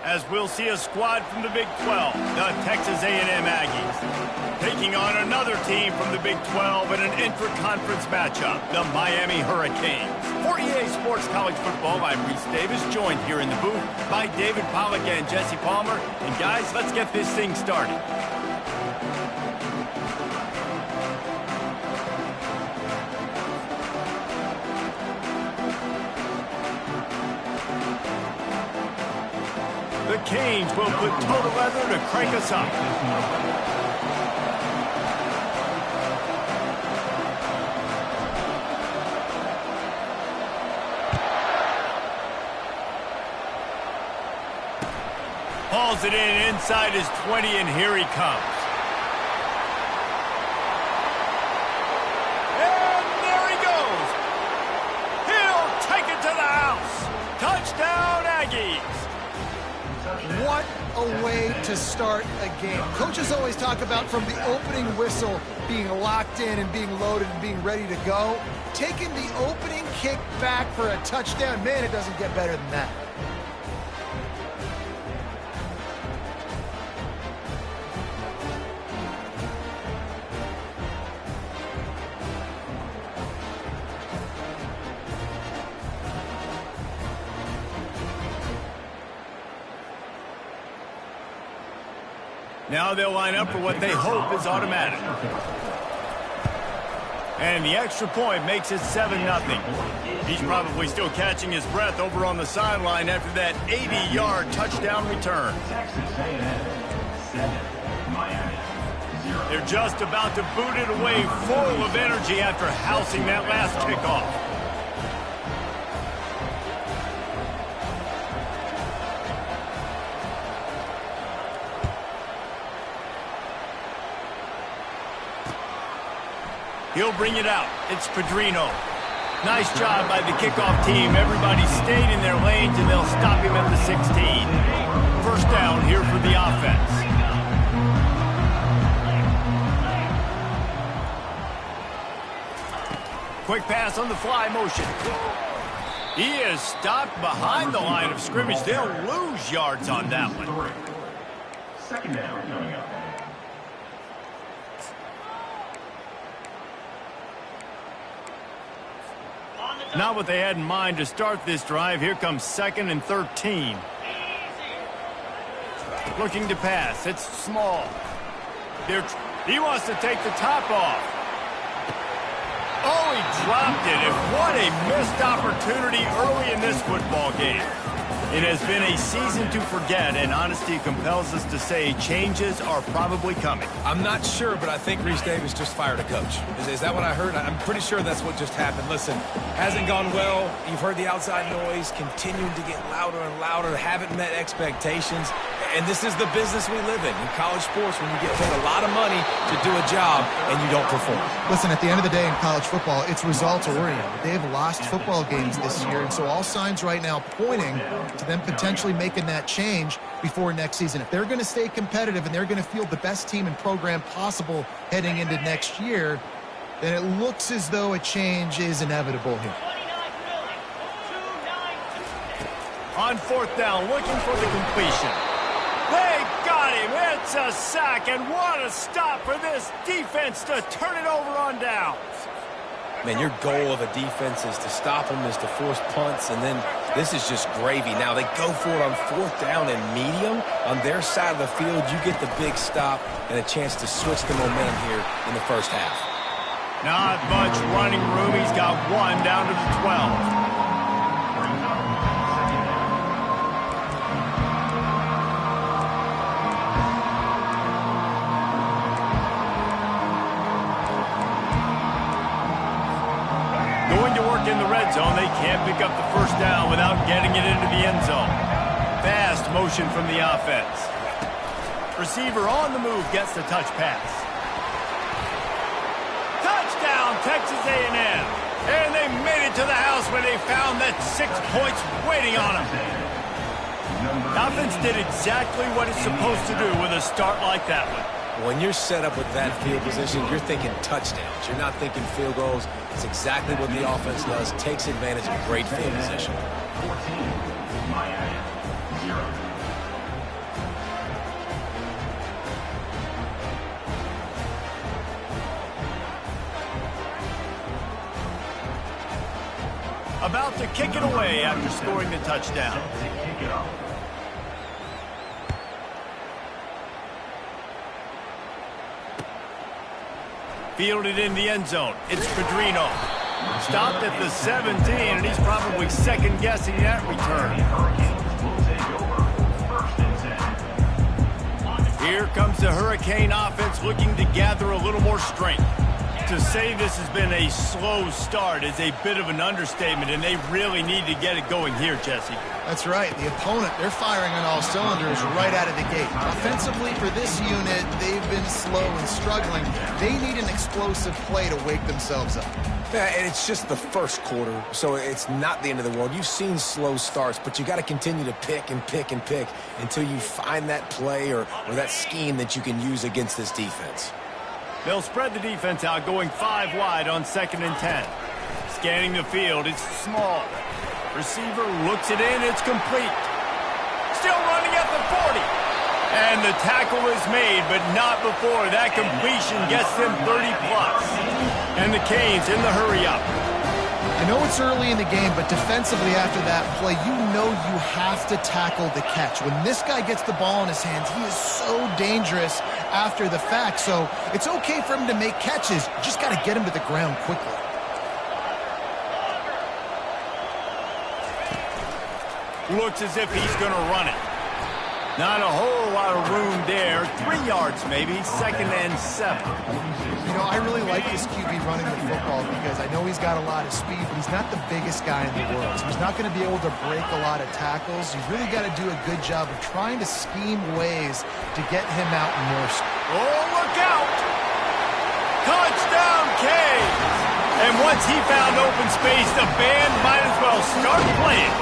as we'll see a squad from the Big 12, the Texas A&M Aggies, taking on another team from the Big 12 in an intra-conference matchup, the Miami Hurricanes. For EA Sports College Football, I'm Reese Davis, joined here in the booth by David Pollack and Jesse Palmer. And guys, let's get this thing started. The Canes will put total leather to crank us up. Hauls it in inside his 20, and here he comes. And there he goes. He'll take it to the house. Touchdown, Aggies. What a way to start a game. Coaches always talk about from the opening whistle being locked in and being loaded and being ready to go. Taking the opening kick back for a touchdown, man, it doesn't get better than that. Now they'll line up for what they hope is automatic. And the extra point makes it 7-0. He's probably still catching his breath over on the sideline after that 80-yard touchdown return. They're just about to boot it away full of energy after housing that last kickoff. He'll bring it out. It's Pedrino. Nice job by the kickoff team. Everybody stayed in their lanes, and they'll stop him at the 16. First down here for the offense. Quick pass on the fly motion. He is stopped behind the line of scrimmage. They'll lose yards on that one. Second down coming up. Not what they had in mind to start this drive. Here comes 2nd and 13. Looking to pass. It's Small. He wants to take the top off. Oh, he dropped it. And what a missed opportunity early in this football game. It has been a season to forget, and honesty compels us to say changes are probably coming. I'm not sure, but I think Reese Davis just fired a coach. Is that what I heard? I'm pretty sure that's what just happened. Listen, hasn't gone well. You've heard the outside noise, continuing to get louder and louder, haven't met expectations. And this is the business we live in college sports, when you get paid a lot of money to do a job and you don't perform. Listen, at the end of the day in college football, it's results oriented. They have lost football games this year, and so all signs right now pointing to them potentially making that change before next season. If they're going to stay competitive and they're going to field the best team and program possible heading into next year, then it looks as though a change is inevitable here. On 4th down, looking for the completion. They got him. It's a sack, and what a stop for this defense to turn it over on downs. Man, your goal of a defense is to stop them, is to force punts, and then this is just gravy. Now they go for it on 4th down and medium. On their side of the field, you get the big stop and a chance to switch the momentum here in the first half. Not much running room. He's got one down to the 12. In the red zone, they can't pick up the first down without getting it into the end zone. Fast motion from the offense. Receiver on the move gets the touch pass. Touchdown, Texas A&M. And they made it to the house when they found that 6 points waiting on them. The offense did exactly what it's supposed to do with a start like that one. When you're set up with that field position, you're thinking touchdowns. You're not thinking field goals. It's exactly what the offense does. Takes advantage of great field position. About to kick it away after scoring the touchdown. Fielded in the end zone. It's Pedrino. Stopped at the 17, and he's probably second-guessing that return. Here comes the Hurricane offense looking to gather a little more strength. To say this has been a slow start is a bit of an understatement, and they really need to get it going here, Jesse. That's right. The opponent, they're firing on all cylinders right out of the gate. Offensively for this unit, they've been slow and struggling. They need an explosive play to wake themselves up. Yeah, and it's just the first quarter, so it's not the end of the world. You've seen slow starts, but you got to continue to pick and pick and pick until you find that play or that scheme that you can use against this defense. They'll spread the defense out, going 5 wide on 2nd and 10. Scanning the field, it's small. Receiver looks it in, it's complete. Still running at the 40. And the tackle is made, but not before that completion gets them 30-plus. And the Canes in the hurry-up. I know it's early in the game, but defensively after that play, you know you have to tackle the catch. When this guy gets the ball in his hands, he is so dangerous after the fact. So it's okay for him to make catches. You just got to get him to the ground quickly. Looks as if he's going to run it. Not a whole lot of room there. 3 yards maybe, 2nd and 7. You know, I really like this QB running the football because I know he's got a lot of speed, but he's not the biggest guy in the world. So he's not going to be able to break a lot of tackles. You've really got to do a good job of trying to scheme ways to get him out in more speed. Oh, look out! Touchdown, Canes! And once he found open space, the band might as well start playing.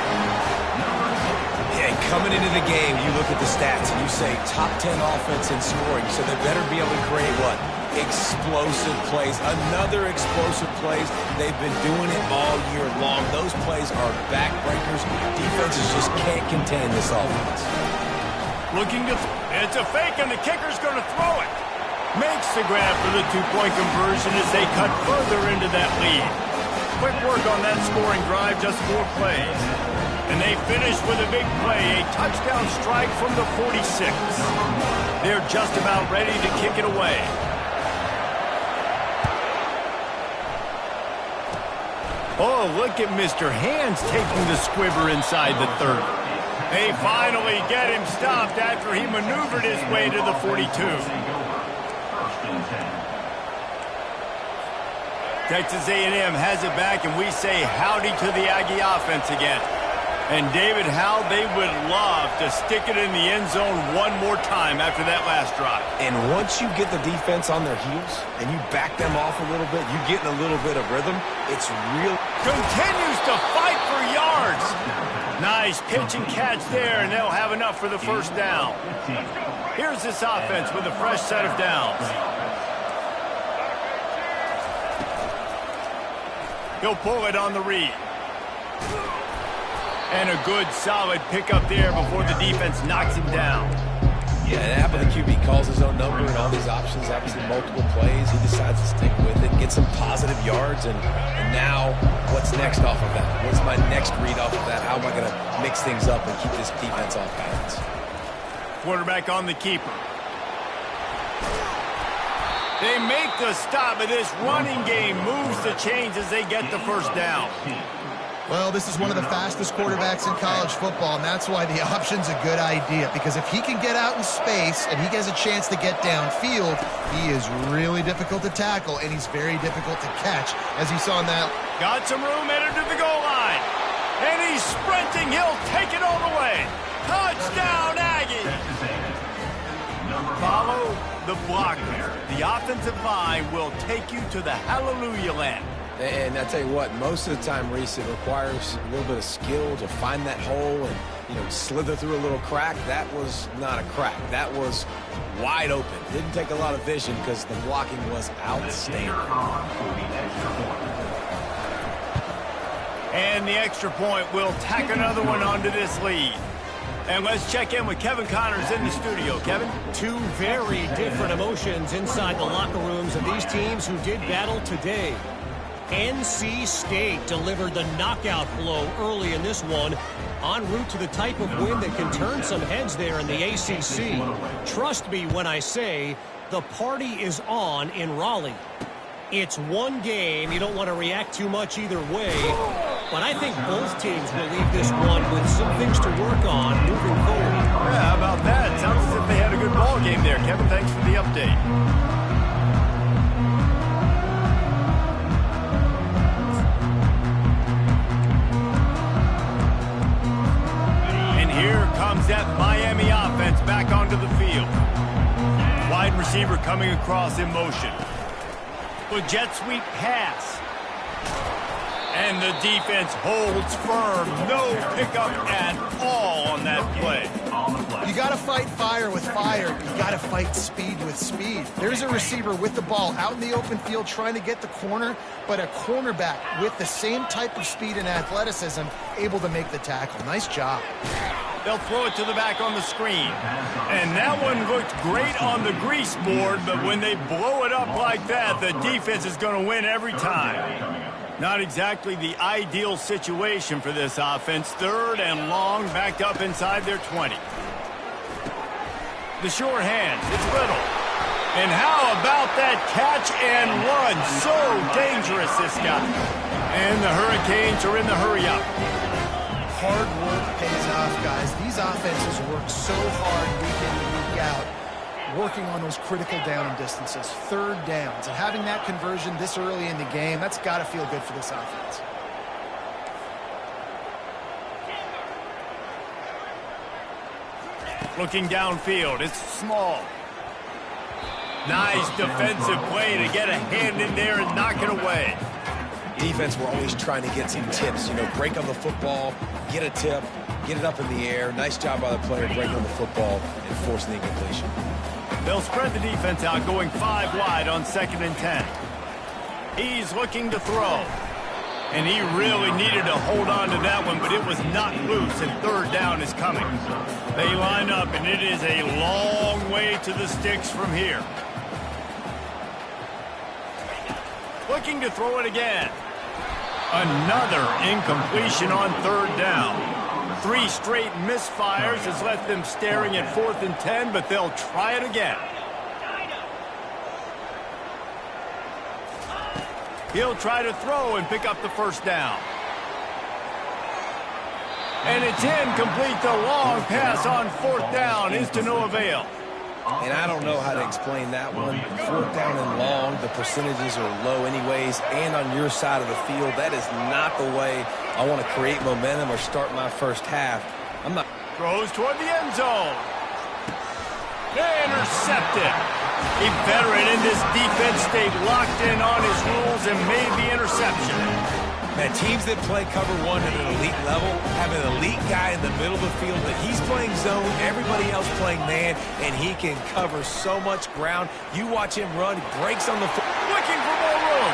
Coming into the game, you look at the stats and you say top 10 offense in scoring, so they better be able to create what? Explosive plays. Another explosive plays. They've been doing it all year long. Those plays are backbreakers. Defenses just can't contain this offense. Looking to... It's a fake, and the kicker's going to throw it. Makes the grab for the 2-point conversion as they cut further into that lead. Quick work on that scoring drive, just 4 plays. And they finish with a big play, a touchdown strike from the 46. They're just about ready to kick it away. Oh, look at Mr. Hands taking the squibber inside the 30. They finally get him stopped after he maneuvered his way to the 42. Texas A&M has it back, and we say howdy to the Aggie offense again. And David, how they would love to stick it in the end zone one more time after that last drive. And once you get the defense on their heels and you back them off a little bit, you get in a little bit of rhythm, it's real. Continues to fight for yards. Nice pitch and catch there, and they'll have enough for the first down. Here's this offense with a fresh set of downs. He'll pull it on the read. And a good, solid pickup there before the defense knocks him down. Yeah, and after the QB calls his own number and all these options, obviously multiple plays, he decides to stick with it, get some positive yards, and now what's next off of that? What's my next read off of that? How am I going to mix things up and keep this defense off balance? Quarterback on the keeper. They make the stop, but this running game moves the chains as they get the first down. Well, this is one of the fastest quarterbacks in college football, and that's why the option's a good idea. Because if he can get out in space and he has a chance to get downfield, he is really difficult to tackle, and he's very difficult to catch, as you saw in that. Got some room headed to the goal line. And he's sprinting. He'll take it all the way. Touchdown, Aggies. Follow the blocker. The offensive line will take you to the hallelujah land. And I tell you what, most of the time, Reese, it requires a little bit of skill to find that hole and, slither through a little crack. That was not a crack. That was wide open. Didn't take a lot of vision because the blocking was outstanding. And the extra point will tack another one onto this lead. And let's check in with Kevin Connors in the studio. Kevin? Two very different emotions inside the locker rooms of these teams who did battle today. NC State delivered the knockout blow early in this one, en route to the type of win that can turn some heads there in the ACC. Trust me when I say the party is on in Raleigh. It's one game. You don't want to react too much either way, but I think both teams will leave this one with some things to work on moving forward. Yeah, how about that? Sounds as if they had a good ball game there. Kevin, thanks for the update. Here comes that Miami offense back onto the field. Wide receiver coming across in motion. A jet sweep pass. And the defense holds firm. No pickup at all on that play. You got to fight fire with fire. You got to fight speed with speed. There's a receiver with the ball out in the open field trying to get the corner, but a cornerback with the same type of speed and athleticism able to make the tackle. Nice job. They'll throw it to the back on the screen. And that one looked great on the grease board, but when they blow it up like that, the defense is going to win every time. Not exactly the ideal situation for this offense. Third and long, backed up inside their 20. The short hands, it's Little. And how about that catch and run? So dangerous, this guy. And the Hurricanes are in the hurry-up. Hard work pays off, guys. These offenses work so hard week in and week out, working on those critical down distances, third downs, and having that conversion this early in the game, that's got to feel good for this offense. Looking downfield, it's Small. Nice defensive play to get a hand in there and knock it away. Defense, we're always trying to get some tips. You know, break on the football, get a tip, get it up in the air. Nice job by the player breaking on the football and forcing the incompletion. They'll spread the defense out, going 5 wide on 2nd and 10. He's looking to throw. And he really needed to hold on to that one, but it was not loose, and third down is coming. They line up, and it is a long way to the sticks from here. Looking to throw it again. Another incompletion on third down. 3 straight misfires has left them staring at 4th and 10, but they'll try it again. He'll try to throw and pick up the first down. And it's incomplete. The long pass on 4th down is to no avail. And I don't know how to explain that one. 4th down and long, the percentages are low anyways, and on your side of the field, that is not the way I want to create momentum or start my first half. I'm not. Throws toward the end zone. Intercepted. A veteran in this defense stayed locked in on his rules and made the interception. Man, teams that play cover one at an elite level have an elite guy in the middle of the field that he's playing zone, everybody else playing man, and he can cover so much ground. You watch him run, he breaks on the foot. Looking for more room.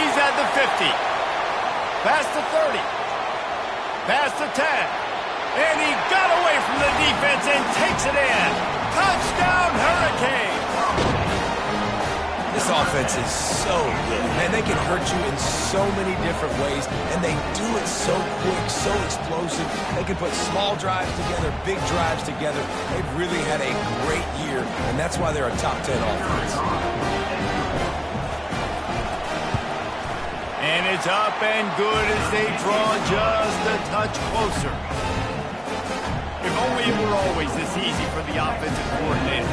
He's at the 50. Past the 30. Past the 10. And he got away from the defense and takes it in. Touchdown, Hurricanes. This offense is so good. Man, they can hurt you in so many different ways, and they do it so quick, so explosive. They can put small drives together, big drives together. They've really had a great year, and that's why they're a top 10 offense. And it's up and good as they draw just a touch closer. If only it were always this easy for the offensive coordinator.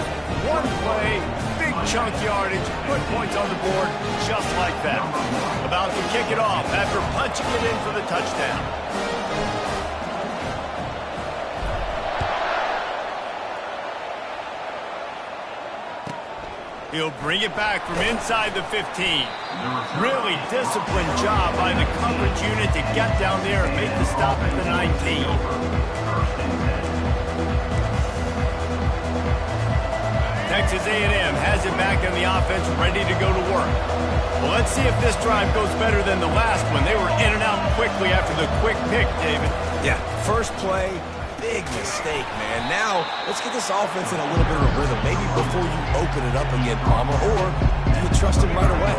One play, big chunk yardage, put points on the board just like that. About to kick it off after punching it in for the touchdown. He'll bring it back from inside the 15. Really disciplined job by the coverage unit to get down there and make the stop at the 19. Texas A&M has it back in the offense, ready to go to work. Well, let's see if this drive goes better than the last one. They were in and out quickly after the quick pick, David. Yeah, first play, big big mistake, man. Now, let's get this offense in a little bit of a rhythm. Maybe before you open it up again, Palmer, or do you trust him right away?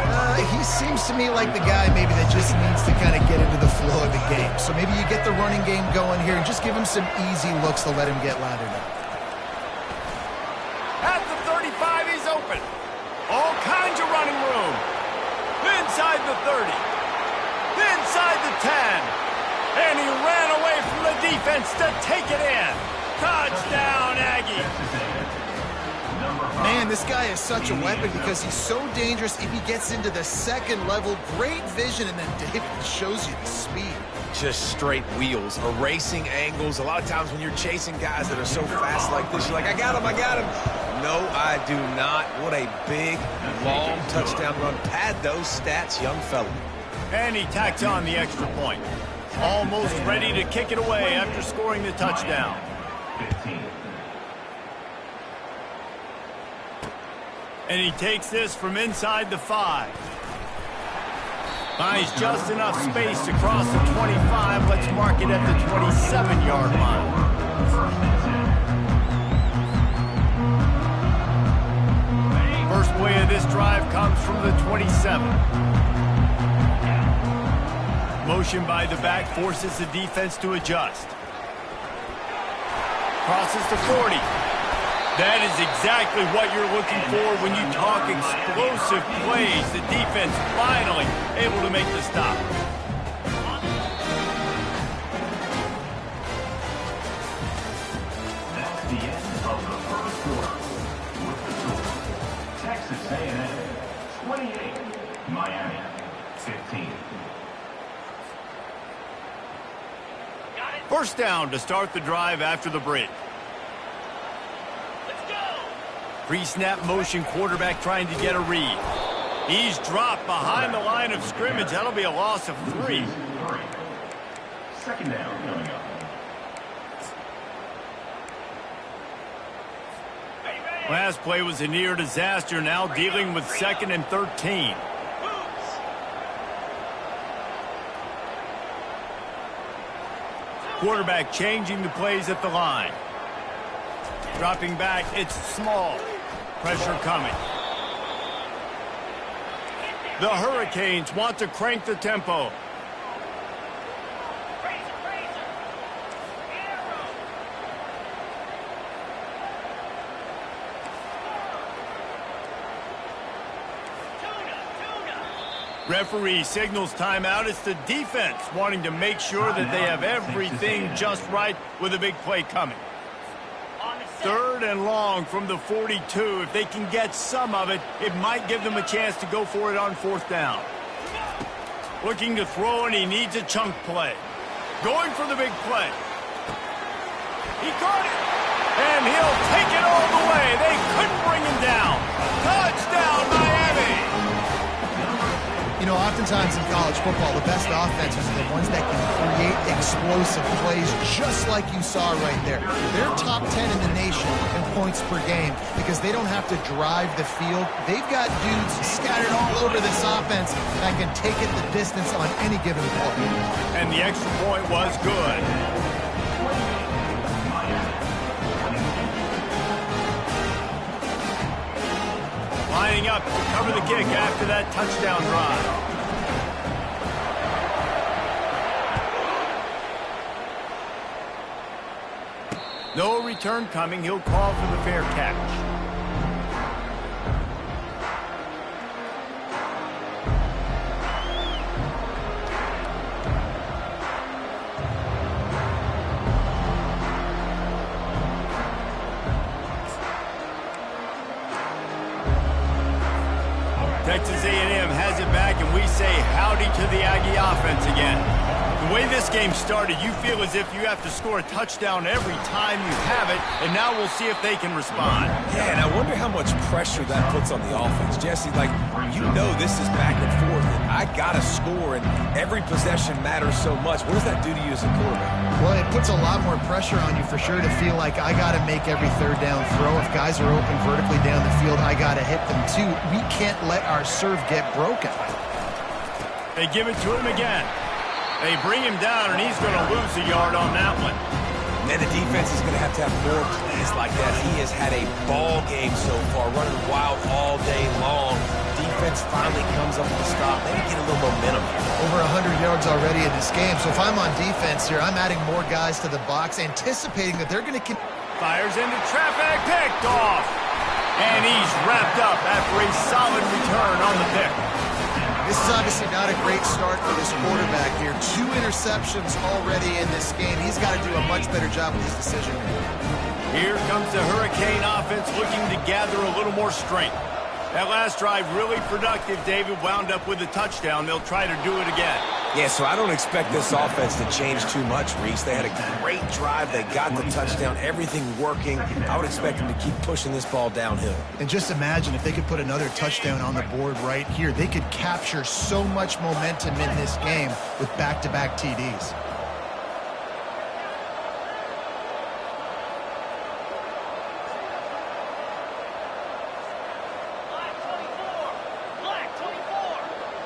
He seems to me like the guy maybe that just needs to kind of get into the flow of the game. So maybe you get the running game going here and just give him some easy looks to let him get lathered up. At the 35, he's open. All kinds of running room. Inside the 30. Inside the 10. And he ran away from the defense to take it in. Touchdown, Aggies. Man, this guy is such a weapon because he's so dangerous if he gets into the second level. Great vision, and then David shows you the speed. Just straight wheels, erasing angles. A lot of times when you're chasing guys that are so fast like this, you're like, I got him, I got him. No, I do not. What a big, long touchdown run. Pad those stats, young fella. And he tacks on the extra point. Almost ready to kick it away after scoring the touchdown. 15. And he takes this from inside the 5. Finds just enough space to cross the 25. Let's mark it at the 27-yard line. First play of this drive comes from the 27. Motion by the back forces the defense to adjust. Crosses the 40. That is exactly what you're looking for when you talk explosive plays. The defense finally able to make the stop. That's the end of the first quarter. With the score, Texas A&M 28, Miami 15. First down to start the drive after the break. Pre-snap motion, quarterback trying to get a read. He's dropped behind the line of scrimmage. That'll be a loss of 3. Second down coming up. Last play was a near disaster. Now dealing with 2nd and 13. Quarterback changing the plays at the line. Dropping back, it's small. Pressure coming. The Hurricanes want to crank the tempo. Referee signals timeout. It's the defense wanting to make sure that they have everything just right with a big play coming. 3rd and long from the 42. If they can get some of it, it might give them a chance to go for it on 4th down. Looking to throw, and he needs a chunk play. Going for the big play. He caught it. And he'll take it all the way. They couldn't bring him down. Touchdown, Miami. You know, oftentimes in college football, the best offenses are the ones that can create explosive plays, just like you saw right there. They're top 10 in the nation in points per game because they don't have to drive the field. They've got dudes scattered all over this offense that can take it the distance on any given play. And the extra point was good. Lining up to cover the kick after that touchdown drive. No return coming. He'll call for the fair catch. Texas A&M has it back, and we say howdy to the Aggie offense again. The way this game started, you feel as if you have to score a touchdown every time you have it, and now we'll see if they can respond. Yeah, and I wonder how much pressure that puts on the offense. Jesse, like, you know this is back and forth, and I got to score, and every possession matters so much. What does that do to you as a quarterback? Well, it puts a lot more pressure on you for sure to feel like I got to make every 3rd down throw. If guys are open vertically down the field, I got to hit them too. We can't let our serve get broken. They give it to him again. They bring him down, and he's going to lose a yard on that one. And the defense is going to have more plays like that. He has had a ball game so far, running wild all day long. Defense finally comes up with a stop. Maybe get a little momentum. Over 100 yards already in this game. So if I'm on defense here, I'm adding more guys to the box, anticipating that they're going to... Fires into traffic, picked off. And he's wrapped up after a solid return on the pick. This is obviously not a great start for this quarterback here. 2 interceptions already in this game. He's got to do a much better job with his decision. Here comes the Hurricane offense looking to gather a little more strength. That last drive really productive. David wound up with a touchdown. They'll try to do it again. Yeah, so I don't expect this offense to change too much, Reese. They had a great drive. They got the touchdown. Everything working. I would expect them to keep pushing this ball downhill. And just imagine if they could put another touchdown on the board right here. They could capture so much momentum in this game with back-to-back TDs.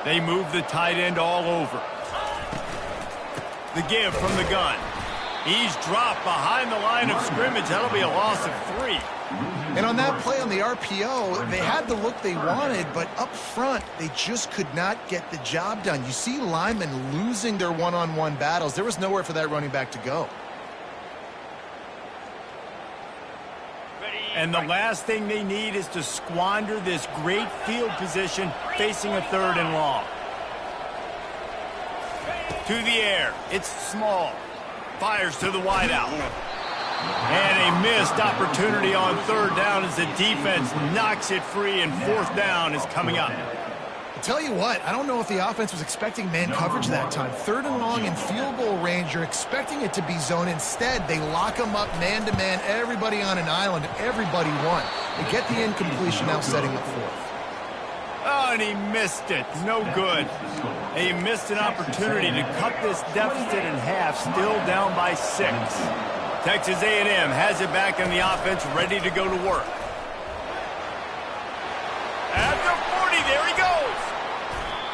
They move the tight end all over. The give from the gun. He's dropped behind the line of scrimmage. That'll be a loss of 3. And on that play on the RPO, they had the look they wanted, but up front, they just could not get the job done. You see linemen losing their one-on-one battles. There was nowhere for that running back to go. And the last thing they need is to squander this great field position facing a 3rd and long. To the air. It's Small. Fires to the wideout. And a missed opportunity on 3rd down as the defense knocks it free, and 4th down is coming up. I'll tell you what, I don't know if the offense was expecting man coverage that time. 3rd and long in field goal range, you're expecting it to be zone. Instead, they lock them up man-to-man, everybody on an island, everybody won. They get the incompletion, now setting up 4th. Oh, and he missed it. No good. He missed an opportunity to cut this deficit in half, still down by 6. Texas A&M has it back in the offense, ready to go to work. At the 40, there he goes.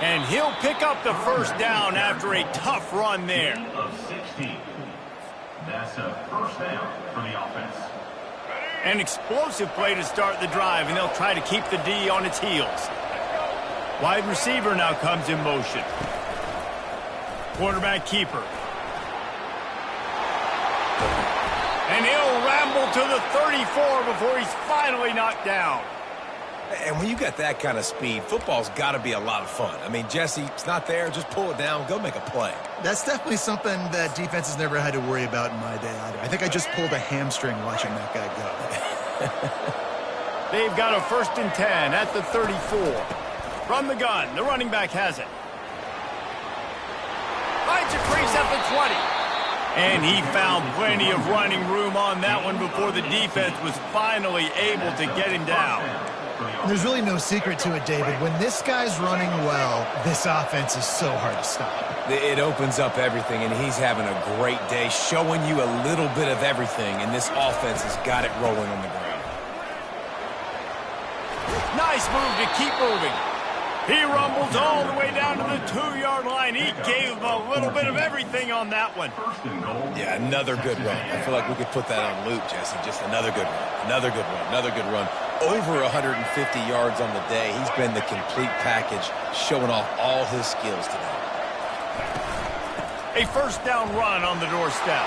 And he'll pick up the 1st down after a tough run there. Of 16. That's a 1st down for the offense. An explosive play to start the drive, and they'll try to keep the D on its heels. Wide receiver now comes in motion. Quarterback keeper. And he'll ramble to the 34 before he's finally knocked down. And when you got that kind of speed, football's got to be a lot of fun. I mean, Jesse, it's not there. Just pull it down. Go make a play. That's definitely something that defense has never had to worry about in my day either. I think I just pulled a hamstring watching that guy go. They've got a 1st and 10 at the 34. From the gun, the running back has it. Finds a crease at the 20. And he found plenty of running room on that one before the defense was finally able to get him down. There's really no secret to it, David. When this guy's running well, this offense is so hard to stop. It opens up everything, and he's having a great day, showing you a little bit of everything, and this offense has got it rolling on the ground. Nice move to keep moving. He rumbles all the way down to the 2-yard line. He gave him a little bit of everything on that one. Yeah, another good run. I feel like we could put that on loop, Jesse. Just another good run. Another good run. Another good run. Over 150 yards on the day. He's been the complete package, showing off all his skills today. A 1st down run on the doorstep.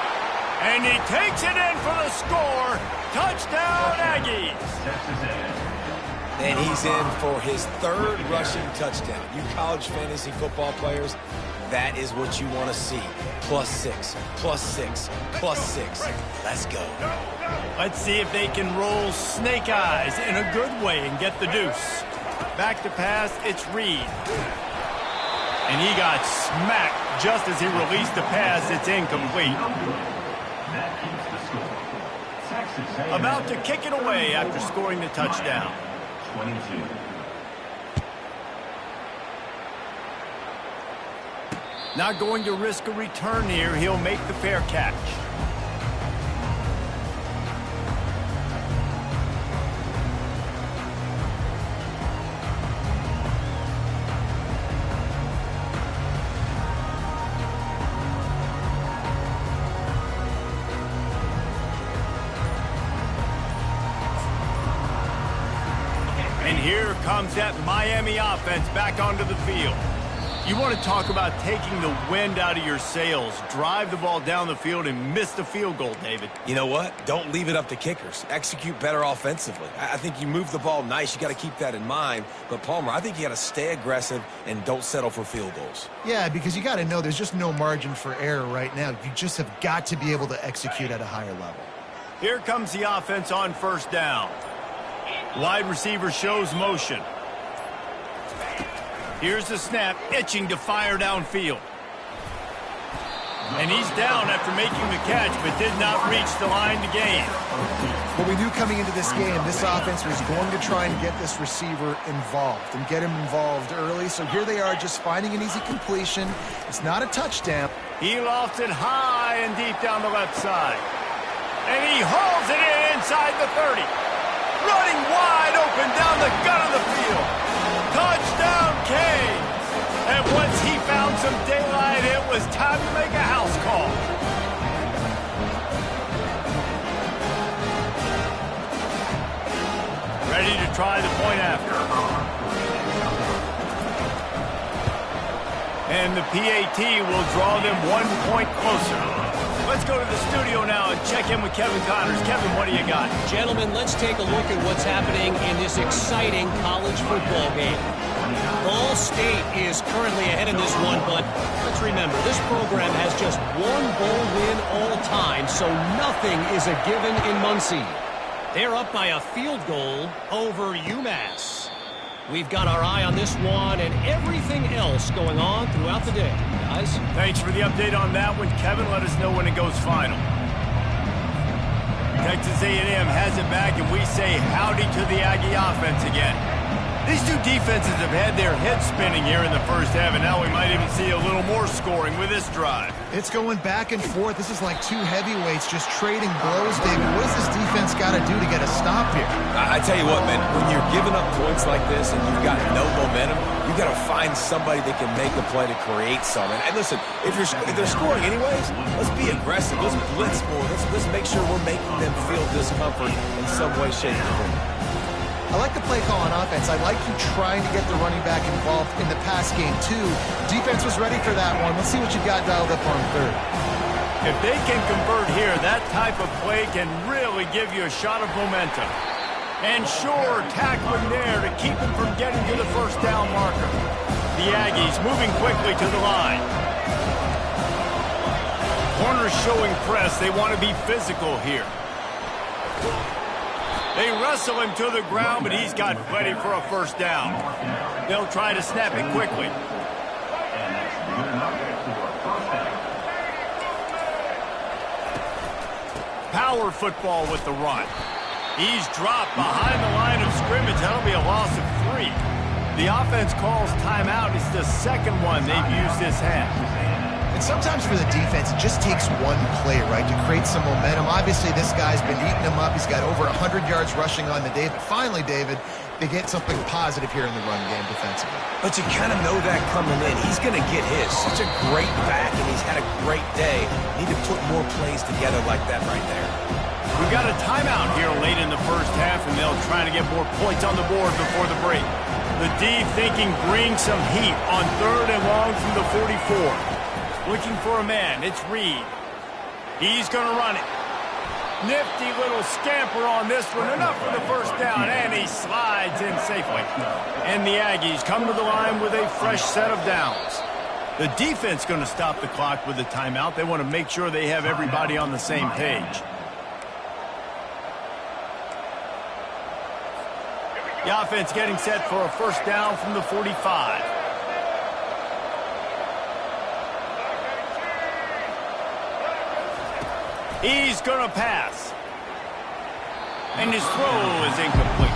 And he takes it in for the score. Touchdown, Aggies. And he's in for his 3rd rushing touchdown. You college fantasy football players, that is what you want to see. +6, +6, +6. Let's go. Let's see if they can roll snake eyes in a good way and get the deuce. Back to pass, it's Reed. And he got smacked just as he released the pass. It's incomplete. About to kick it away after scoring the touchdown. 22. Not going to risk a return here. He'll make the fair catch. And here comes that Miami offense back onto the field. You want to talk about taking the wind out of your sails. Drive the ball down the field and miss the field goal, David. You know what? Don't leave it up to kickers. Execute better offensively. I think you move the ball nice. You got to keep that in mind. But, Palmer, I think you got to stay aggressive and don't settle for field goals. Yeah, because you got to know there's just no margin for error right now. You just have got to be able to execute at a higher level. Here comes the offense on first down. Wide receiver shows motion. Here's the snap, itching to fire downfield. And he's down after making the catch, but did not reach the line to gain. Well, we knew coming into this game, this offense was going to try and get this receiver involved and get him involved early. So here they are just finding an easy completion. It's not a touchdown. He lofts it high and deep down the left side. And he hauls it in inside the 30. Running wide open down the gut of the field. Touchdown, Kane. And once he found some daylight, it was time to make a house call. Ready to try the point after. And the PAT will draw them 1 point closer. Let's go to the studio now and check in with Kevin Connors. Kevin, what do you got? Gentlemen, let's take a look at what's happening in this exciting college football game. Ball State is currently ahead in this one, but let's remember, this program has just one bowl win all time, so nothing is a given in Muncie. They're up by a field goal over UMass. We've got our eye on this one and everything else going on throughout the day, guys. Thanks for the update on that one, Kevin. Let us know when it goes final. Texas A&M has it back, and we say howdy to the Aggie offense again. These two defenses have had their heads spinning here in the first half, and now we might even see a little more scoring with this drive. It's going back and forth. This is like two heavyweights just trading blows, David. What does this defense got to do to get a stop here? I tell you what, man, when you're giving up points like this and you've got no momentum, you got to find somebody that can make a play to create some. And listen, if they're scoring anyways, let's be aggressive. Let's blitz more. Let's make sure we're making them feel discomfort in some way, shape, or form. I like the play call on offense. I like you trying to get the running back involved in the pass game, too. Defense was ready for that one. Let's see what you've got dialed up on third. If they can convert here, that type of play can really give you a shot of momentum. And sure, tackling there to keep him from getting to the first down marker. The Aggies moving quickly to the line. Corners showing press. They want to be physical here. They wrestle him to the ground, but he's got plenty for a first down. They'll try to snap it quickly. Power football with the run. He's dropped behind the line of scrimmage. That'll be a loss of 3. The offense calls timeout. It's the second one they've used this half. And sometimes for the defense, it just takes one play, right, to create some momentum. Obviously, this guy's been eating them up. He's got over 100 yards rushing on the day. But finally, David, they get something positive here in the run game defensively. But you kind of know that coming in. He's going to get his. Such a great back, and he's had a great day. Need to put more plays together like that right there. We've got a timeout here late in the first half, and they'll try to get more points on the board before the break. The D thinking bring some heat on third and long from the 44. Looking for a man. It's Reed. He's going to run it. Nifty little scamper on this one. Enough for the first down, and he slides in safely. And the Aggies come to the line with a fresh set of downs. The defense going to stop the clock with the timeout. They want to make sure they have everybody on the same page. The offense getting set for a first down from the 45. He's going to pass. And his throw is incomplete.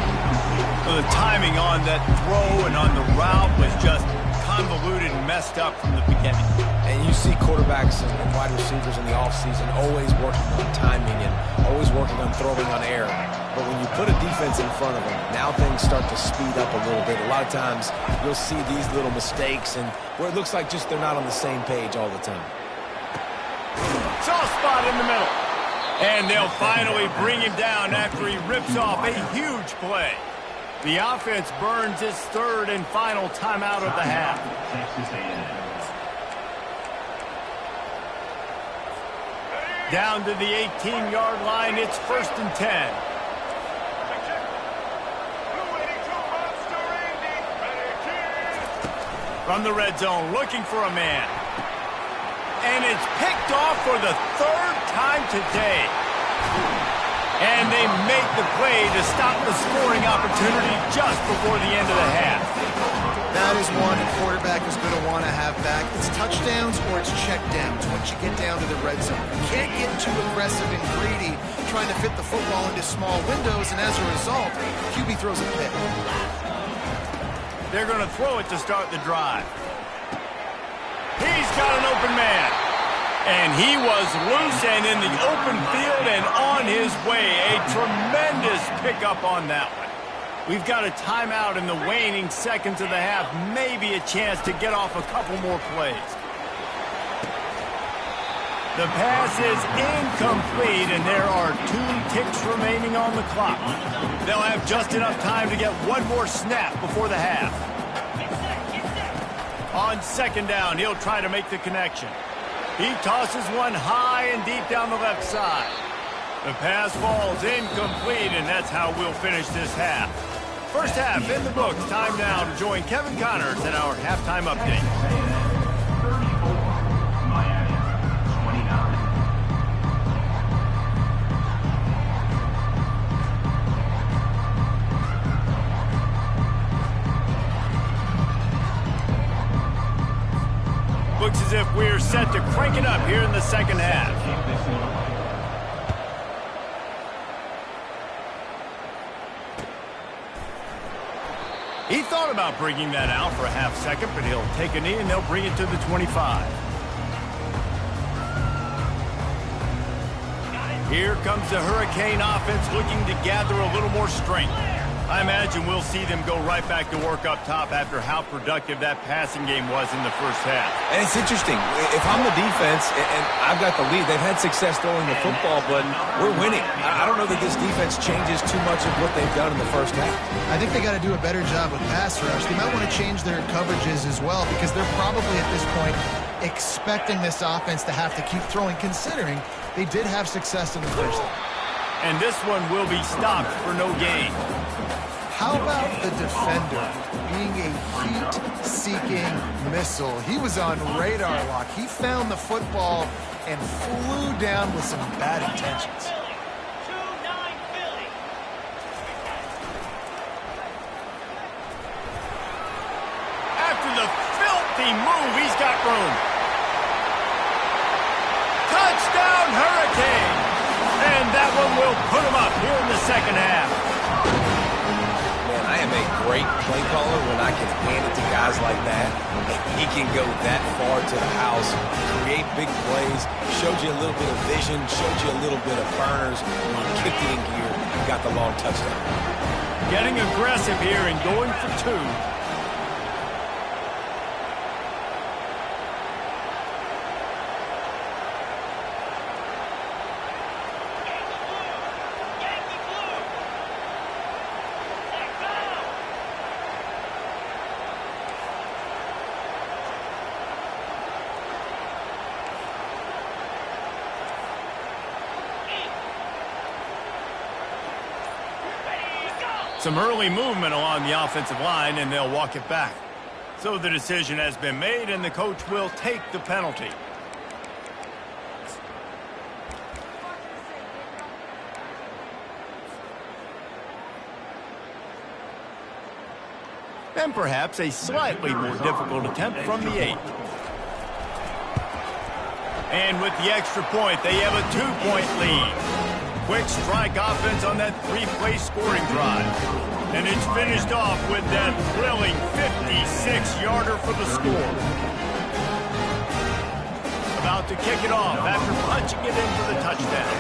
So the timing on that throw and on the route was just convoluted and messed up from the beginning. And you see quarterbacks and wide receivers in the offseason always working on timing and always working on throwing on air. But when you put a defense in front of them, now things start to speed up a little bit. A lot of times you'll see these little mistakes and where it looks like just they're not on the same page all the time. Soft spot in the middle. And they'll finally bring him down after he rips off a huge play. The offense burns its third and final timeout of the half. Texas A&M. Down to the 18-yard line, it's 1st and 10. From the red zone, looking for a man. And it's picked off for the third time today. And they make the play to stop the scoring opportunity just before the end of the half. That is one a quarterback is going to want to have back. It's touchdowns or it's check downs once you get down to the red zone. You can't get too aggressive and greedy trying to fit the football into small windows, and as a result, QB throws a pick. They're going to throw it to start the drive. He's got an open man. And he was loose and in the open field and on his way. A tremendous pickup on that one. We've got a timeout in the waning seconds of the half. Maybe a chance to get off a couple more plays. The pass is incomplete, and there are 2 ticks remaining on the clock. They'll have just enough time to get one more snap before the half. On 2nd down, he'll try to make the connection. He tosses one high and deep down the left side. The pass falls incomplete, and that's how we'll finish this half. First half in the books. Time now to join Kevin Connors in our halftime update. 34, Miami 29. Looks as if we're set to crank it up here in the second half. He thought about bringing that out for a half second, but he'll take a knee and they'll bring it to the 25. Here comes the Hurricane offense looking to gather a little more strength. I imagine we'll see them go right back to work up top after how productive that passing game was in the first half. And it's interesting. If I'm the defense and I've got the lead, they've had success throwing the football, but we're winning. I don't know that this defense changes too much of what they've done in the first half. I think they got to do a better job with pass rush. They might want to change their coverages as well, because they're probably at this point expecting this offense to have to keep throwing, considering they did have success in the first half. And this one will be stopped for no gain. How about the defender being a heat-seeking missile? He was on radar lock. He found the football and flew down with some bad intentions. After the filthy move, he's got room. Touchdown, Hurricane! And that one will put him up here in the second half. I am a great play caller when I can hand it to guys like that. He can go that far to the house, create big plays, showed you a little bit of vision, showed you a little bit of burners. When you kicked it in gear, you got the long touchdown. Getting aggressive here and going for 2. Some early movement along the offensive line, and they'll walk it back. So the decision has been made, and the coach will take the penalty. And perhaps a slightly more difficult attempt from the 8. And with the extra point, they have a 2-point lead. Quick strike offense on that 3-play scoring drive. And it's finished off with that thrilling 56-yarder for the score. About to kick it off after punching it in for the touchdown.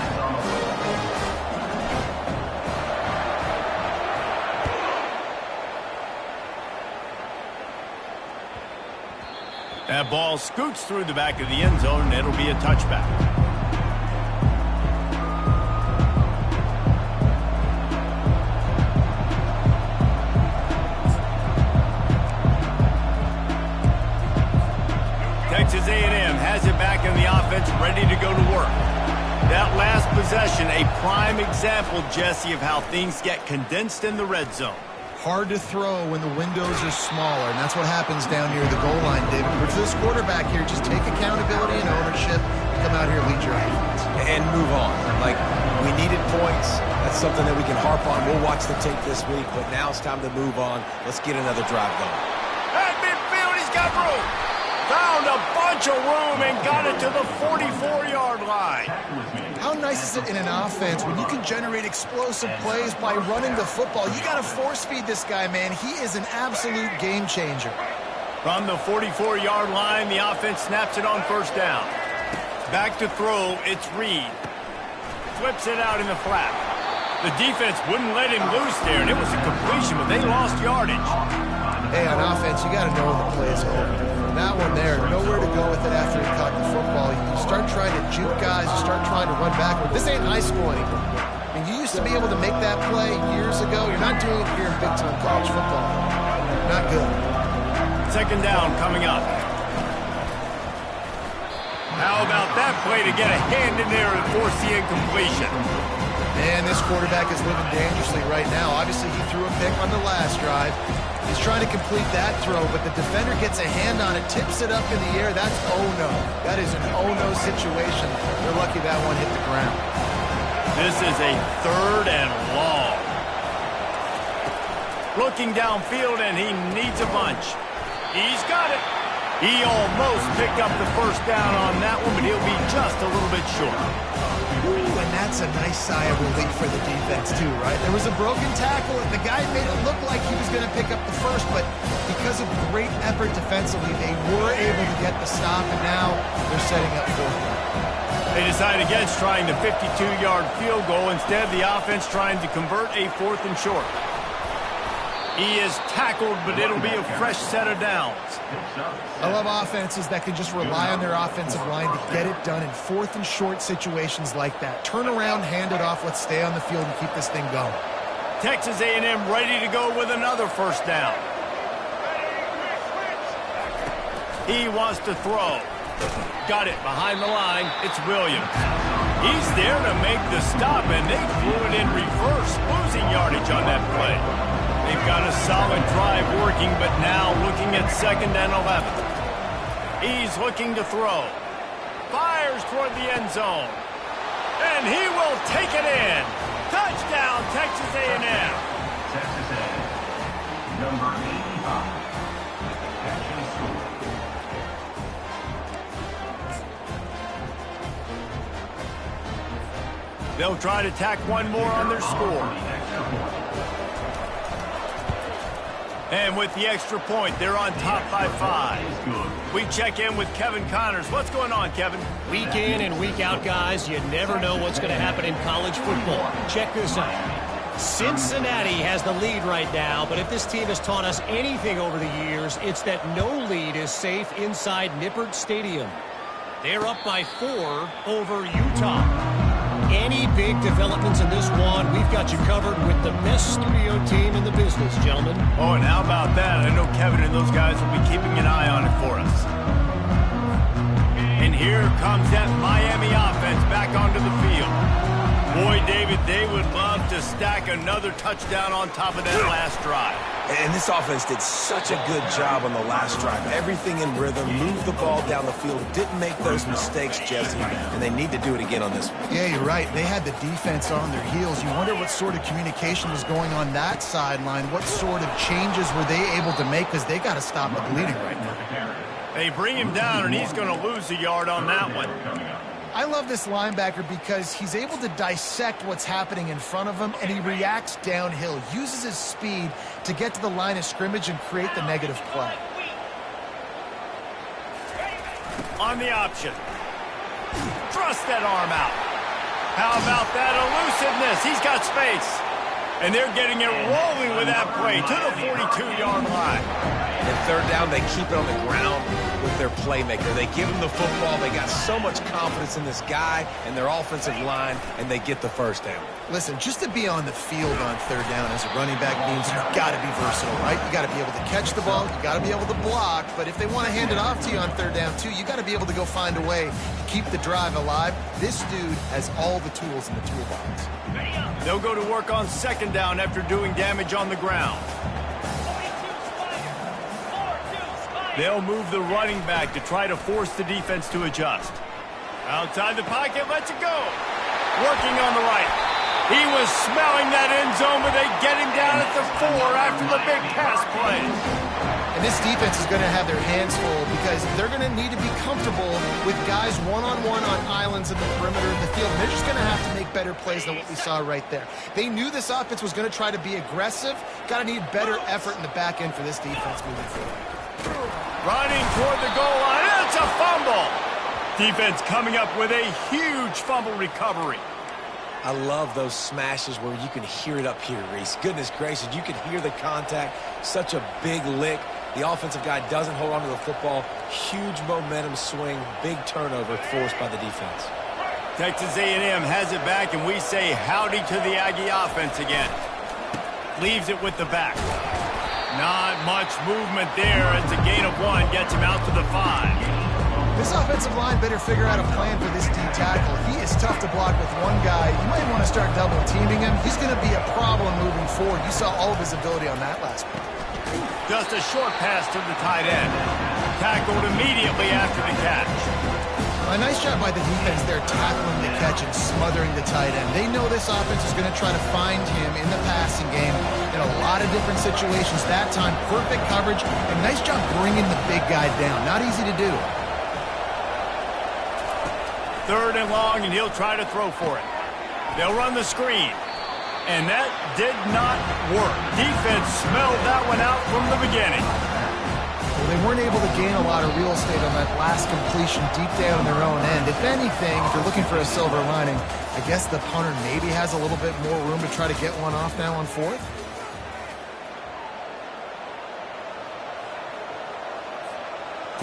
That ball scoots through the back of the end zone, and it'll be a touchback. That last possession, a prime example, Jesse, of how things get condensed in the red zone. Hard to throw when the windows are smaller, and that's what happens down near the goal line, David. But for this quarterback here, just take accountability and ownership and come out here and lead your offense. And move on. Like, we needed points. That's something that we can harp on. We'll watch the tape this week, but now it's time to move on. Let's get another drive going. At midfield, he's got room. Found a bunch of room and got it to the 44-yard line. How nice is it in an offense when you can generate explosive plays by running the football? You got to force feed this guy, man. He is an absolute game changer. From the 44-yard line, the offense snaps it on first down. Back to throw, it's Reed. Flips it out in the flat. The defense wouldn't let him loose there, and it was a completion, but they lost yardage. Hey, on offense, you got to know when the play is over. That one there, nowhere to go with it after he caught the football. You start trying to juke guys, you start trying to run backward. This ain't high school anymore. I mean, you used to be able to make that play years ago. You're not doing it here in big-time college football. Not good. Second down coming up. How about that play to get a hand in there and force the incompletion? Man, this quarterback is living dangerously right now. Obviously, he threw a pick on the last drive. He's trying to complete that throw, but the defender gets a hand on it, tips it up in the air. That's oh-no. That is an oh-no situation. They're lucky that one hit the ground. This is a third and long. Looking downfield, and he needs a bunch. He's got it. He almost picked up the first down on that one, but he'll be just a little bit short. Ooh, and that's a nice sigh of relief for the defense, too, right? There was a broken tackle, and the guy made it look like he was going to pick up the first, but because of great effort defensively, they were able to get the stop, and now they're setting up fourth down. They decide against trying the 52-yard field goal. Instead, the offense trying to convert a fourth and short. He is tackled, but it'll be a fresh set of downs. I love offenses that can just rely on their offensive line to get it done in fourth and short situations like that. Turn around, hand it off, let's stay on the field and keep this thing going. Texas A&M ready to go with another first down. He wants to throw. Got it behind the line. It's Williams. He's there to make the stop, and they threw it in reverse, losing yardage on that play. They've got a solid drive working, but now looking at 2nd and 11. He's looking to throw. Fires toward the end zone. And he will take it in. Touchdown, Texas A&M. Texas A&M, number 85. Catching score. They'll try to tack one more on their score. And with the extra point, they're on top by 5. We check in with Kevin Connors. What's going on, Kevin? Week in and week out, guys, you never know what's going to happen in college football. Check this out. Cincinnati has the lead right now, but if this team has taught us anything over the years, it's that no lead is safe inside Nippert Stadium. They're up by 4 over Utah. Any big developments in this one, we've got you covered with the best studio team in the business, gentlemen. Oh, and how about that? I know Kevin and those guys will be keeping an eye on it for us. And here comes that Miami offense back onto the field. Boy, David, they would love to stack another touchdown on top of that last drive. And this offense did such a good job on the last drive. Everything in rhythm, moved the ball down the field, didn't make those mistakes, Jesse, and they need to do it again on this one. Yeah, you're right. They had the defense on their heels. You wonder what sort of communication was going on that sideline. What sort of changes were they able to make, because they got to stop the bleeding right now. They bring him down, and he's going to lose a yard on that one. I love this linebacker because he's able to dissect what's happening in front of him, and he reacts downhill, uses his speed to get to the line of scrimmage and create the negative play. On the option. Thrust that arm out. How about that elusiveness? He's got space. And they're getting it rolling with that play to the 42-yard line. And third down, they keep it on the ground with their playmaker. They give him the football. They got so much confidence in this guy and their offensive line, and they get the first down. Listen, just to be on the field on third down as a running back means you've got to be versatile, right? You got to be able to catch the ball. You got to be able to block. But if they want to hand it off to you on third down, too, you got to be able to go find a way to keep the drive alive. This dude has all the tools in the toolbox. They'll go to work on second down after doing damage on the ground. They'll move the running back to try to force the defense to adjust. Outside the pocket, lets it go. Working on the right. He was smelling that end zone, but they get him down at the 4 after the big pass play. And this defense is going to have their hands full because they're going to need to be comfortable with guys one-on-one on islands in the perimeter of the field. And they're just going to have to make better plays than what we saw right there. They knew this offense was going to try to be aggressive. Got to need better effort in the back end for this defense moving forward. Running toward the goal line. It's a fumble. Defense coming up with a huge fumble recovery. I love those smashes where you can hear it up here, Reese. Goodness gracious, you can hear the contact. Such a big lick. The offensive guy doesn't hold on to the football. Huge momentum swing. Big turnover forced by the defense. Texas A&M has it back, and we say howdy to the Aggie offense again. Leaves it with the back. Not much movement there. It's a gain of 1. Gets him out to the 5. This offensive line better figure out a plan for this D tackle. He is tough to block with one guy. You might want to start double teaming him. He's going to be a problem moving forward. You saw all of his ability on that last one. Just a short pass to the tight end. Tackled immediately after the catch. A nice job by the defense there, tackling the catch and smothering the tight end. They know this offense is going to try to find him in the passing game in a lot of different situations. That time, perfect coverage, and nice job bringing the big guy down. Not easy to do. Third and long, and he'll try to throw for it. They'll run the screen. And that did not work. Defense smelled that one out from the beginning. Well, they weren't able to gain a lot of real estate on that last completion deep down in their own end. If anything, if you're looking for a silver lining, I guess the punter maybe has a little bit more room to try to get one off now on fourth.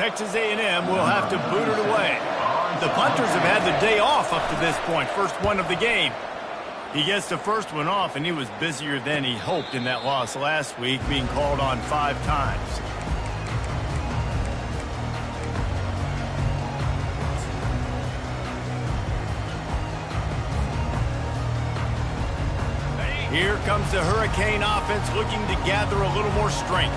Texas A&M will have to boot it away. The punters have had the day off up to this point, first one of the game. He gets the first one off, and he was busier than he hoped in that loss last week, being called on 5 times. Here comes the Hurricane offense looking to gather a little more strength.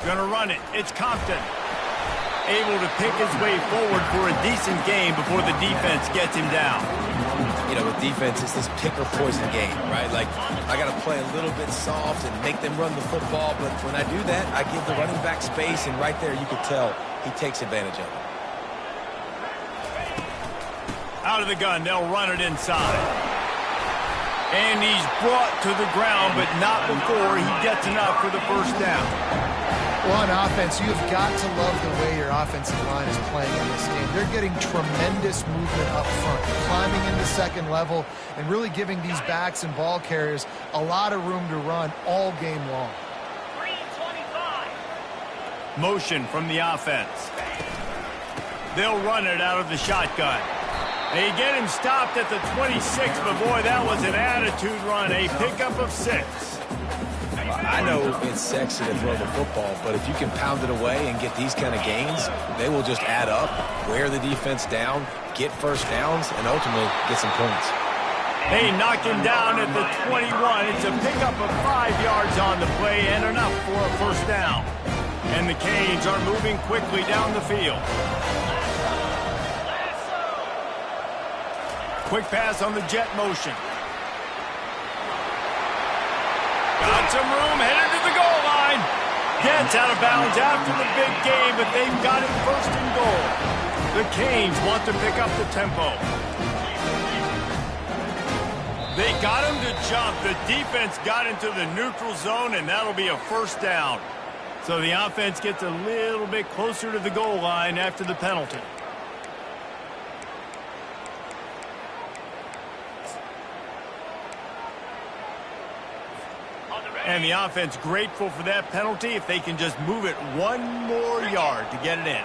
Gonna run it. It's Compton. Able to pick his way forward for a decent game before the defense gets him down. You know, with defense, it's this pick or poison game, right? Like, I got to play a little bit soft and make them run the football, but when I do that, I give the running back space, and right there you can tell he takes advantage of it. Out of the gun, they'll run it inside. And he's brought to the ground, but not before he gets enough for the first down. Well, on offense, you've got to love the way your offensive line is playing in this game. They're getting tremendous movement up front, climbing into second level, and really giving these backs and ball carriers a lot of room to run all game long. 3:25. Motion from the offense. They'll run it out of the shotgun. They get him stopped at the 26, but boy, that was an attitude run, a pickup of 6. I know it's sexy to throw the football, but if you can pound it away and get these kind of gains, they will just add up, wear the defense down, get first downs, and ultimately get some points. They knock him down at the 21. It's a pickup of 5 yards on the play and enough for a first down. And the Canes are moving quickly down the field. Quick pass on the jet motion. Got some room, headed to the goal line. Gets out of bounds after the big game, but they've got it first and goal. The Canes want to pick up the tempo. They got him to jump. The defense got into the neutral zone, and that'll be a first down. So the offense gets a little bit closer to the goal line after the penalty. And the offense grateful for that penalty if they can just move it one more yard to get it in.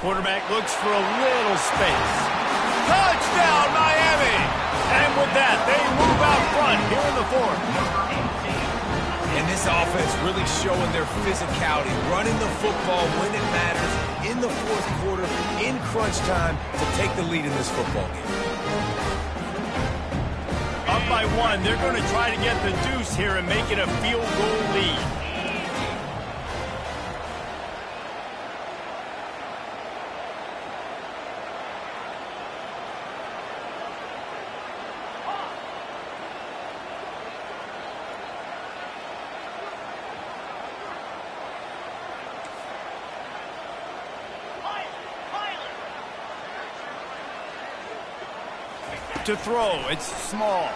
Quarterback looks for a little space. Touchdown, Miami! And with that, they move out front here in the fourth. And this offense really showing their physicality, running the football when it matters, in the fourth quarter, in crunch time, to take the lead in this football game. Up by one, they're going to try to get the deuce here and make it a field goal lead. To throw, it's small.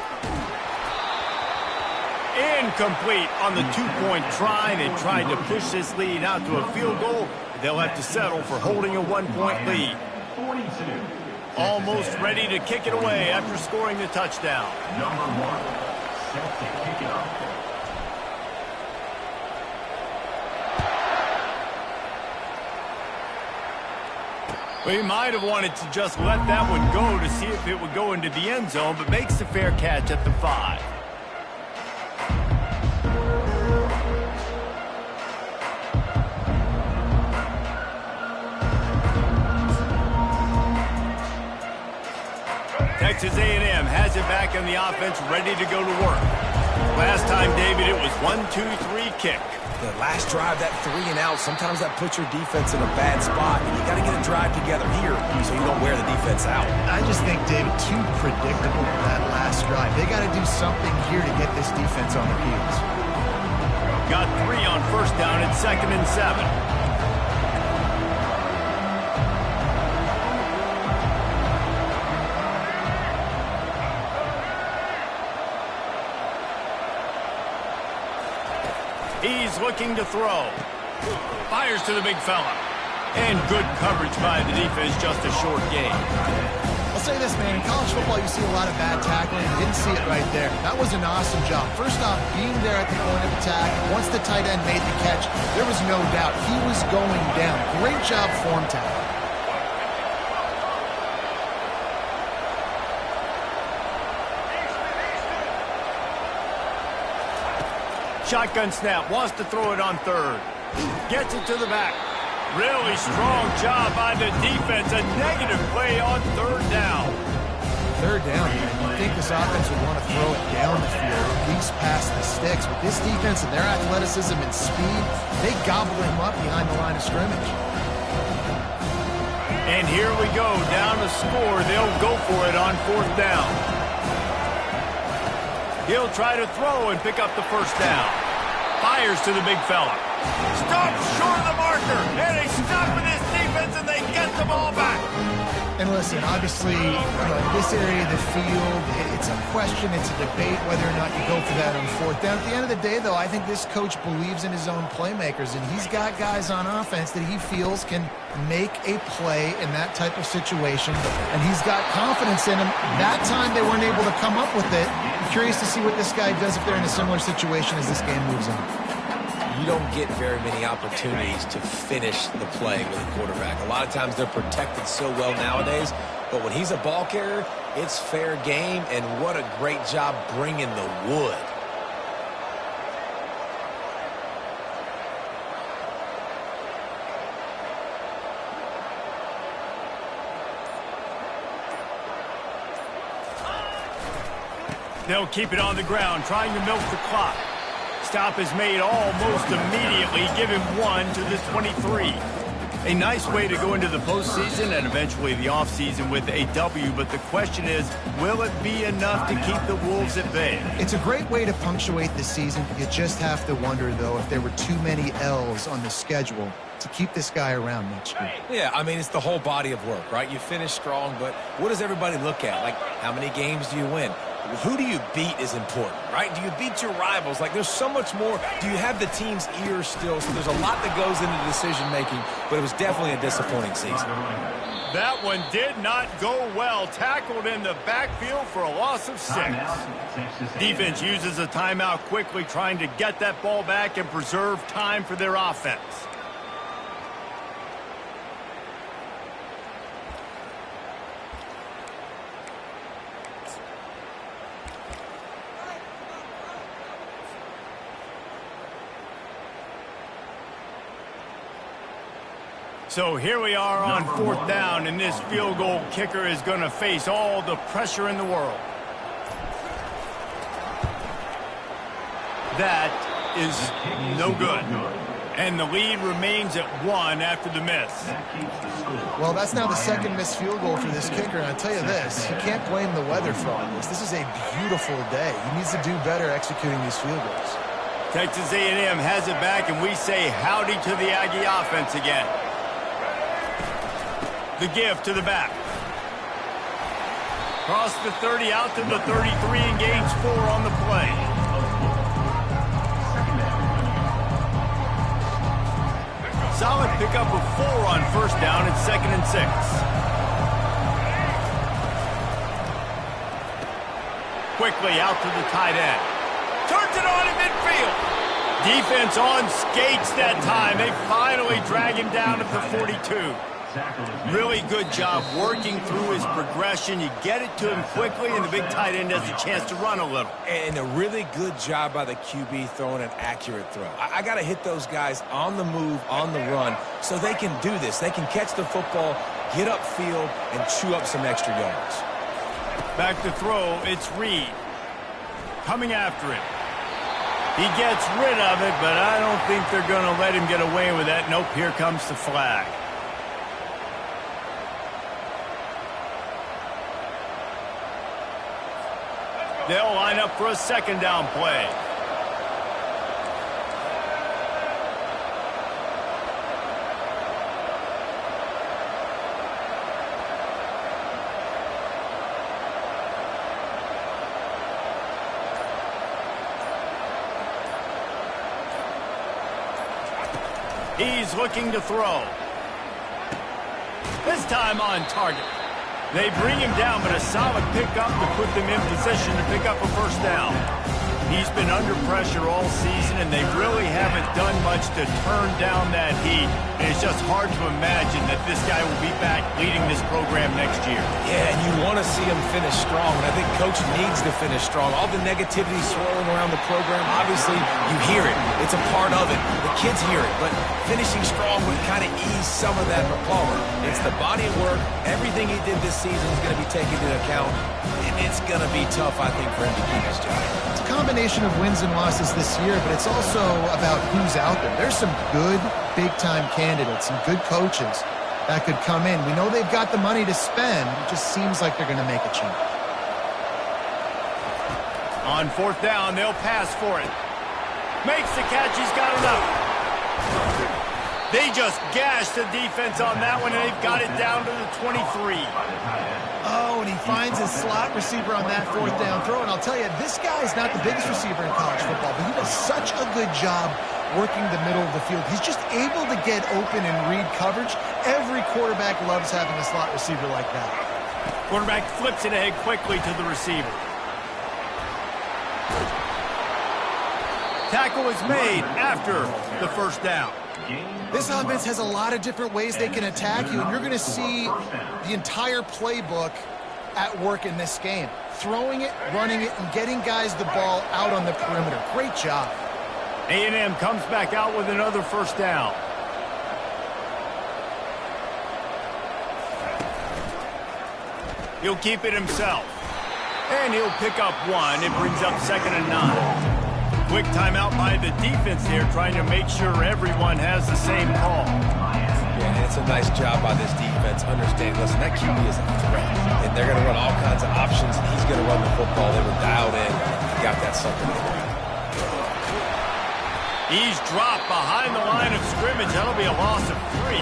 Incomplete on the two-point try. They tried to push this lead out to a field goal. They'll have to settle for holding a one-point lead. 42. Almost ready to kick it away after scoring the touchdown. Number 1, set to kick it off. Well, he might have wanted to just let that one go to see if it would go into the end zone, but makes the fair catch at the 5. Texas A&M has it back in the offense, ready to go to work. Last time, David, it was 1-2-3 kick. The last drive, that 3 and out, sometimes that puts your defense in a bad spot. And you got to get a drive together here so you don't wear the defense out. I just think, David, too predictable that last drive. They got to do something here to get this defense on their heels. Got 3 on first down and 2nd and 7. He's looking to throw. Fires to the big fella. And good coverage by the defense, just a short gain. I'll say this, man. In college football, you see a lot of bad tackling. You didn't see it right there. That was an awesome job. First off, being there at the point of attack. Once the tight end made the catch, there was no doubt he was going down. Great job form tackling. Shotgun snap, wants to throw it on 3rd. Gets it to the back. Really strong job by the defense. A negative play on 3rd down. 3rd down, man. You think this offense would want to throw it down the field, at least past the sticks. But this defense and their athleticism and speed, they gobble him up behind the line of scrimmage. And here we go, down to score. They'll go for it on 4th down. He'll try to throw and pick up the 1st down. Fires to the big fella. Stops short of the marker. And they stop with this defense and they get the ball back. And listen, obviously, in this area of the field, it's a question, it's a debate whether or not you go for that on 4th down. At the end of the day, though, I think this coach believes in his own playmakers, and he's got guys on offense that he feels can make a play in that type of situation, and he's got confidence in them. That time they weren't able to come up with it. I'm curious to see what this guy does if they're in a similar situation as this game moves on. You don't get very many opportunities to finish the play with a quarterback. A lot of times they're protected so well nowadays, but when he's a ball carrier, it's fair game, and what a great job bringing the wood. They'll keep it on the ground, trying to milk the clock. Stop is made almost immediately. Give him 1 to the 23. A nice way to go into the postseason and eventually the offseason with a W, but the question is, will it be enough to keep the Wolves at bay? It's a great way to punctuate the season. You just have to wonder, though, if there were too many L's on the schedule to keep this guy around next year. Yeah, I mean, it's the whole body of work, right? You finish strong, but what does everybody look at? Like, how many games do you win? Who do you beat is important, right? Do you beat your rivals? Like, there's so much more. Do you have the team's ear still? So there's a lot that goes into decision-making, but it was definitely a disappointing season. That one did not go well. Tackled in the backfield for a loss of 6. Defense uses a timeout quickly, trying to get that ball back and preserve time for their offense. So here we are on 4th down, and this field goal kicker is going to face all the pressure in the world. That is no good. And the lead remains at 1 after the miss. Well, that's now the second missed field goal for this kicker, and I'll tell you this, you can't blame the weather for all this. This is a beautiful day. He needs to do better executing these field goals. Texas A&M has it back, and we say howdy to the Aggie offense again. The give to the back. Cross the 30 out to the 33 and gains 4 on the play. Solid pickup of 4 on 1st down and 2nd and 6. Quickly out to the tight end. Turns it on in midfield. Defense on skates that time. They finally drag him down at the 42. Really good job working through his progression. You get it to him quickly, and the big tight end has a chance to run a little. And a really good job by the QB throwing an accurate throw. I got to hit those guys on the move, on the run, so they can do this. They can catch the football, get upfield, and chew up some extra yards. Back to throw, it's Reed. Coming after him. He gets rid of it, but I don't think they're going to let him get away with that. Nope, here comes the flag. They'll line up for a 2nd down play. He's looking to throw. This time on target. They bring him down, but a solid pickup to put them in position to pick up a 1st down. He's been under pressure all season, and they really haven't done much to turn down that heat. And it's just hard to imagine that this guy will be back leading this program next year. Yeah, and you want to see him finish strong, and I think Coach needs to finish strong. All the negativity swirling around the program, obviously, you hear it. It's a part of it. The kids hear it, but finishing strong would kind of ease some of that for Palmer. It's the body of work. Everything he did this season is going to be taken into account, and it's going to be tough, I think, for him to keep his job. It's a combination of wins and losses this year, but it's also about who's out there. There's some good big-time candidates, some good coaches that could come in. We know they've got the money to spend. It just seems like they're going to make a change. On 4th down, they'll pass for it. Makes the catch. He's got enough. They just gashed the defense on that one, and they've got it down to the 23. Oh, and he finds his slot receiver on that 4th down throw. And I'll tell you, this guy's not the biggest receiver in college football, but he does such a good job working the middle of the field. He's just able to get open and read coverage. Every quarterback loves having a slot receiver like that. Quarterback flips it ahead quickly to the receiver. Tackle is made after the 1st down. This offense has a lot of different ways they can attack you, and you're going to see the entire playbook at work in this game. Throwing it, running it, and getting guys the ball out on the perimeter. Great job. A&M comes back out with another 1st down. He'll keep it himself. And he'll pick up 1. It brings up 2nd and 9. Quick timeout by the defense here, trying to make sure everyone has the same call. Yeah, it's a nice job by this defense. Understand, listen, that QB is a threat. And they're going to run all kinds of options. He's going to run the football. They were dialed in. Got that sucker. He's dropped behind the line of scrimmage. That'll be a loss of 3.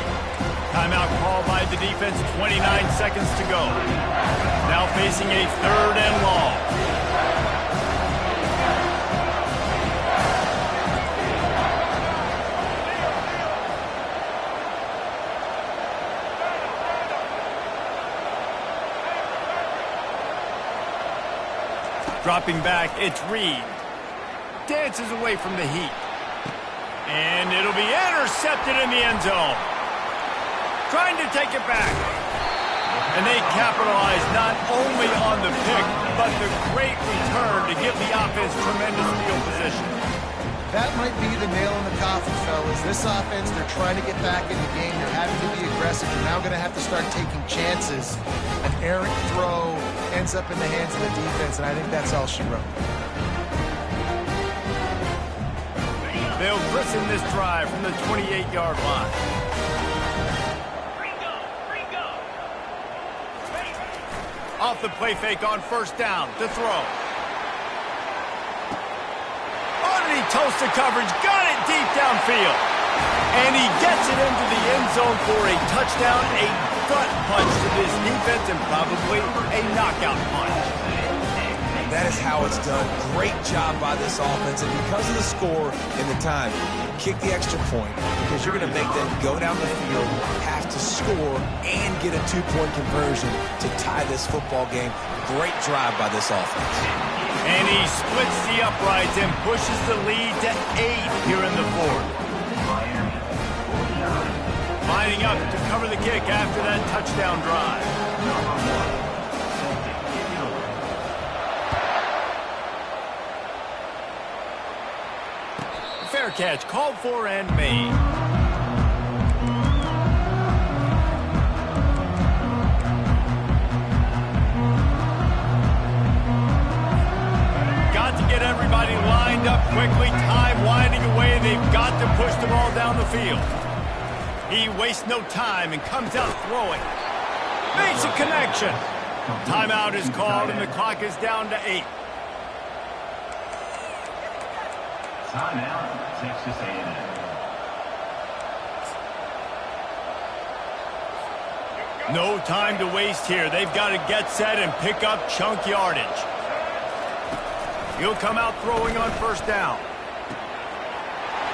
Timeout called by the defense, 29 seconds to go. Now facing a 3rd and long. Dropping back, it's Reed. Dances away from the heat. And it'll be intercepted in the end zone. Trying to take it back. And they capitalize not only on the pick, but the great return to give the offense tremendous field position. That might be the nail in the coffin, fellas. This offense, they're trying to get back in the game. They're having to be aggressive. They're now going to have to start taking chances. An errant throw ends up in the hands of the defense, and I think that's all she wrote. They'll christen this drive from the 28-yard line. Off the play fake on first down to throw. Underneath toast to coverage, got it deep downfield. And he gets it into the end zone for a touchdown, a gut punch to this defense, and probably a knockout punch. That is how it's done. Great job by this offense. And because of the score and the time, kick the extra point because you're going to make them go down the field, have to score, and get a two-point conversion to tie this football game. Great drive by this offense. And he splits the uprights and pushes the lead to 8 here in the fourth. Lining up to cover the kick after that touchdown drive. Fair catch, called for and made. Got to get everybody lined up quickly. Time winding away. They've got to push the ball down the field. He wastes no time and comes out throwing. Makes a connection. Timeout is called and the clock is down to 8. Timeout, Texas A&M. No time to waste here. They've got to get set and pick up chunk yardage. He'll come out throwing on first down.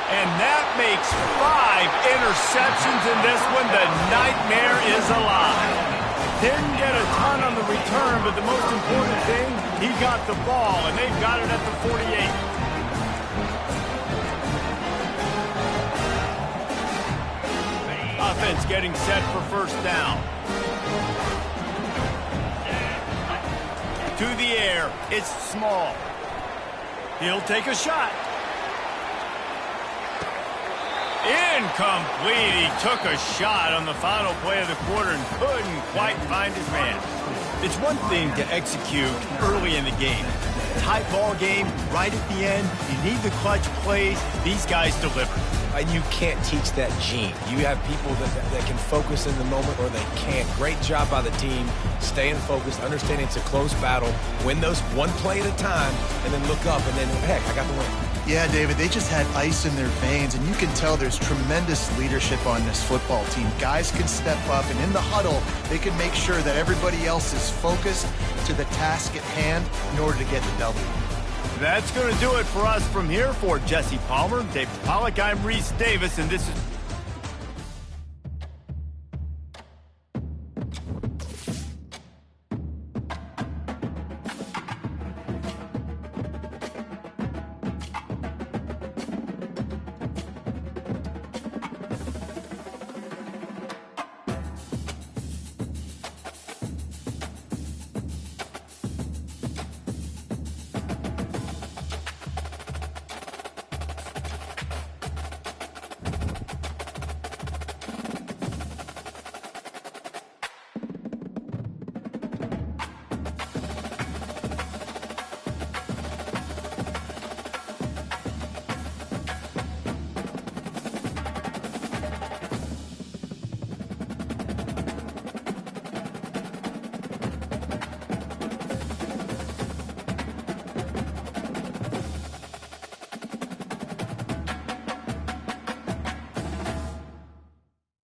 And that makes 5 interceptions in this one. The nightmare is alive. Didn't get a ton on the return, but the most important thing, he got the ball, and they've got it at the 48. Offense getting set for first down. To the air, it's Small. He'll take a shot. Incomplete. He took a shot on the final play of the quarter and couldn't quite find his man. It's one thing to execute early in the game. Tight ball game, right at the end. You need the clutch plays. These guys deliver. And you can't teach that gene. You have people that can focus in the moment or they can't. Great job by the team, staying focused, understanding it's a close battle, win those one play at a time, and then look up, and then, heck, I got the win. Yeah, David, they just had ice in their veins, and you can tell there's tremendous leadership on this football team. Guys can step up, and in the huddle, they can make sure that everybody else is focused to the task at hand in order to get the W. That's going to do it for us from here. For Jesse Palmer, David Pollack, I'm Reese Davis, and this is